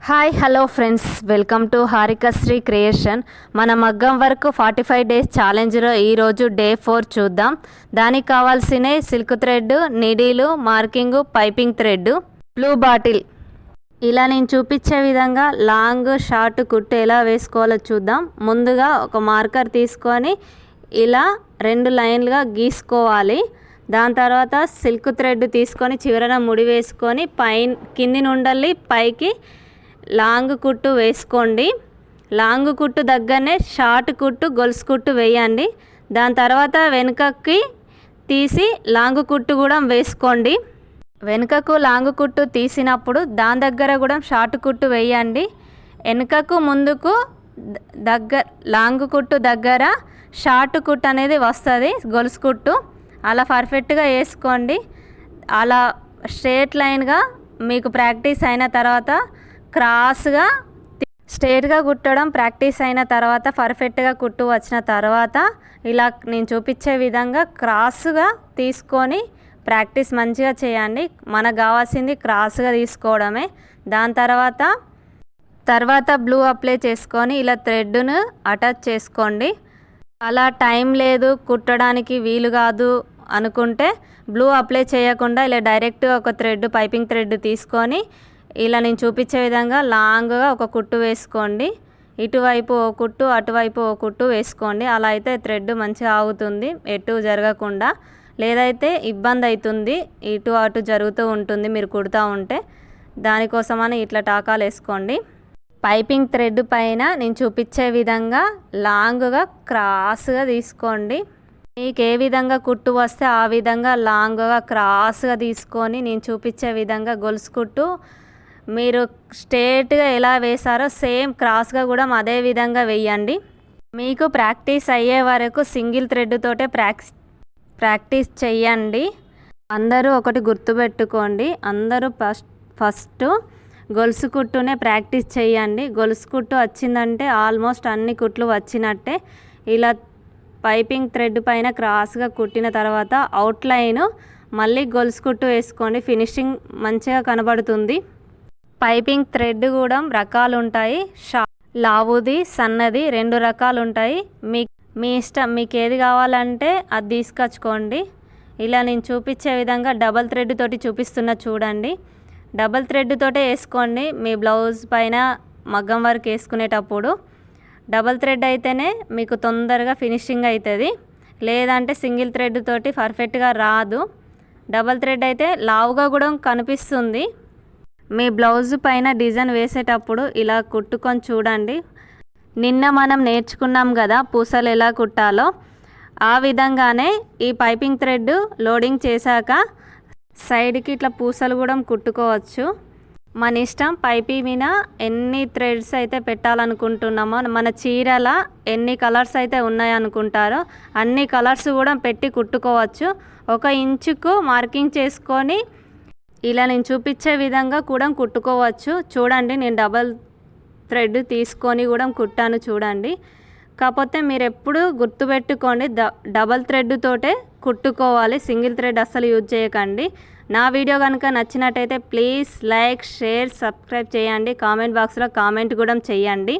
Hi hello friends, welcome to Harikasri creation. మన మగ్గం work 45 days ఛాలెంజ్లో ఈరోజు డే 4 చూద్దాం. దానికి కావాల్సిన silk thread, needle, marking, piping thread, blue bottle. ఇలా నేను చూపించే విధంగా లాంగ్ షార్ట్ కుట్టు ఎలా వేసుకోవాలో చూద్దాం. ముందుగా ఒక మార్కర్ తీసుకొని ఇలా 2 లైన్లుగా గీసుకోవాలి. దాని తర్వాత సిల్క్ థ్రెడ్ తీసుకొని చివరన ముడి వేసుకొని కింది నుండి పైకి లాంగ్ కుట్టు వేసుకోండి. లాంగ్ కుట్టు దగ్గరనే షార్ట్ కుట్టు, గొలుసు కుట్టు వేయండి. దాని తర్వాత వెనుకకి తీసి లాంగ్ కుట్టు కూడా వేసుకోండి. వెనుకకు లాంగ్ కుట్టు తీసినప్పుడు దాని దగ్గర కూడా షార్ట్ కుట్టు వేయండి. వెనుకకు ముందుకు లాంగ్ కుట్టు దగ్గర షార్ట్ కుట్టు అనేది వస్తుంది, గొలుసు కుట్టు. అలా పర్ఫెక్ట్గా వేసుకోండి. అలా స్ట్రేట్ లైన్గా మీకు ప్రాక్టీస్ అయిన తర్వాత క్రాస్గా స్ట్రేట్గా కుట్టడం ప్రాక్టీస్ అయిన తర్వాత పర్ఫెక్ట్గా కుట్టు వచ్చిన తర్వాత ఇలా నేను చూపించే విధంగా క్రాస్గా తీసుకొని ప్రాక్టీస్ మంచిగా చేయండి. మనకు కావాల్సింది క్రాస్గా తీసుకోవడమే. దాని తర్వాత బ్లూ అప్లై చేసుకొని ఇలా థ్రెడ్ను అటాచ్ చేసుకోండి. అలా టైం లేదు, కుట్టడానికి వీలు కాదు అనుకుంటే బ్లూ అప్లై చేయకుండా ఇలా డైరెక్ట్గా ఒక థ్రెడ్, పైపింగ్ థ్రెడ్ తీసుకొని ఇలా నేను చూపించే విధంగా లాంగ్గా ఒక కుట్టు వేసుకోండి. ఇటువైపు ఓ కుట్టు, అటువైపు ఓ కుట్టు వేసుకోండి. అలా అయితే థ్రెడ్ మంచిగా ఆగుతుంది, ఎటు జరగకుండా. లేదైతే ఇబ్బంది అవుతుంది, ఇటు అటు జరుగుతూ ఉంటుంది మీరు కుడుతూ ఉంటే. దానికోసమని ఇట్లా టాకాలు వేసుకోండి. పైపింగ్ థ్రెడ్ పైన నేను చూపించే విధంగా లాంగ్గా క్రాస్గా తీసుకోండి. మీకు ఏ విధంగా కుట్టు వస్తే ఆ విధంగా లాంగ్గా క్రాస్గా తీసుకొని నేను చూపించే విధంగా గొలుసు కుట్టు మీరు స్ట్రేట్గా ఎలా వేసారో సేమ్ క్రాస్గా కూడా అదే విధంగా వేయండి. మీకు ప్రాక్టీస్ అయ్యే వరకు సింగిల్ థ్రెడ్ తోటే ప్రాక్టీస్ చెయ్యండి. అందరూ ఒకటి గుర్తుపెట్టుకోండి, అందరూ ఫస్ట్ గొలుసు కుట్టునే ప్రాక్టీస్ చేయండి. గొలుసు కుట్టు వచ్చిందంటే ఆల్మోస్ట్ అన్ని కుట్లు వచ్చినట్టే. ఇలా పైపింగ్ థ్రెడ్ పైన క్రాస్గా కుట్టిన తర్వాత అవుట్లైన్ మళ్ళీ గొలుసు కుట్టు వేసుకోండి. ఫినిషింగ్ మంచిగా కనబడుతుంది. పైపింగ్ థ్రెడ్ కూడా రకాలు ఉంటాయి, లావుది, సన్నది, 2 రకాలు ఉంటాయి. మీ ఇష్టం, మీకు ఏది కావాలంటే అది తీసుకొచ్చుకోండి. ఇలా నేను చూపించే విధంగా డబల్ థ్రెడ్ తోటి చూపిస్తున్నా చూడండి. డబల్ థ్రెడ్ తోటే వేసుకోండి. మీ బ్లౌజ్ పైన మగ్గం వర్క్ వేసుకునేటప్పుడు డబల్ థ్రెడ్ అయితేనే మీకు తొందరగా ఫినిషింగ్ అవుతుంది. లేదంటే సింగిల్ థ్రెడ్ తోటి పర్ఫెక్ట్గా రాదు. డబల్ థ్రెడ్ అయితే లావుగా కూడా కనిపిస్తుంది. మీ బ్లౌజ్ పైన డిజైన్ వేసేటప్పుడు ఇలా కుట్టుకొని చూడండి. నిన్న మనం నేర్చుకున్నాం కదా పూసలు ఎలా కుట్టాలో, ఆ విధంగానే ఈ పైపింగ్ థ్రెడ్ లోడింగ్ చేశాక సైడ్కి ఇట్లా పూసలు కూడా కుట్టుకోవచ్చు. మన ఇష్టం. పైపి మీద ఎన్ని థ్రెడ్స్ అయితే పెట్టాలనుకుంటున్నామో, మన చీరల ఎన్ని కలర్స్ అయితే ఉన్నాయనుకుంటారో అన్ని కలర్స్ కూడా పెట్టి కుట్టుకోవచ్చు. 1 ఇంచుకు మార్కింగ్ చేసుకొని ఇలా నేను చూపించే విధంగా కూడా కుట్టుకోవచ్చు. చూడండి, నేను డబల్ థ్రెడ్ తీసుకొని కూడా కుట్టాను చూడండి. కాకపోతే మీరు ఎప్పుడు గుర్తుపెట్టుకోండి, డబల్ థ్రెడ్ తోటే కుట్టుకోవాలి, సింగిల్ థ్రెడ్ అస్సలు యూజ్ చేయకండి. నా వీడియో కనుక నచ్చినట్టయితే ప్లీజ్ లైక్, షేర్, సబ్స్క్రైబ్ చేయండి. కామెంట్ బాక్స్లో కామెంట్ కూడా చేయండి.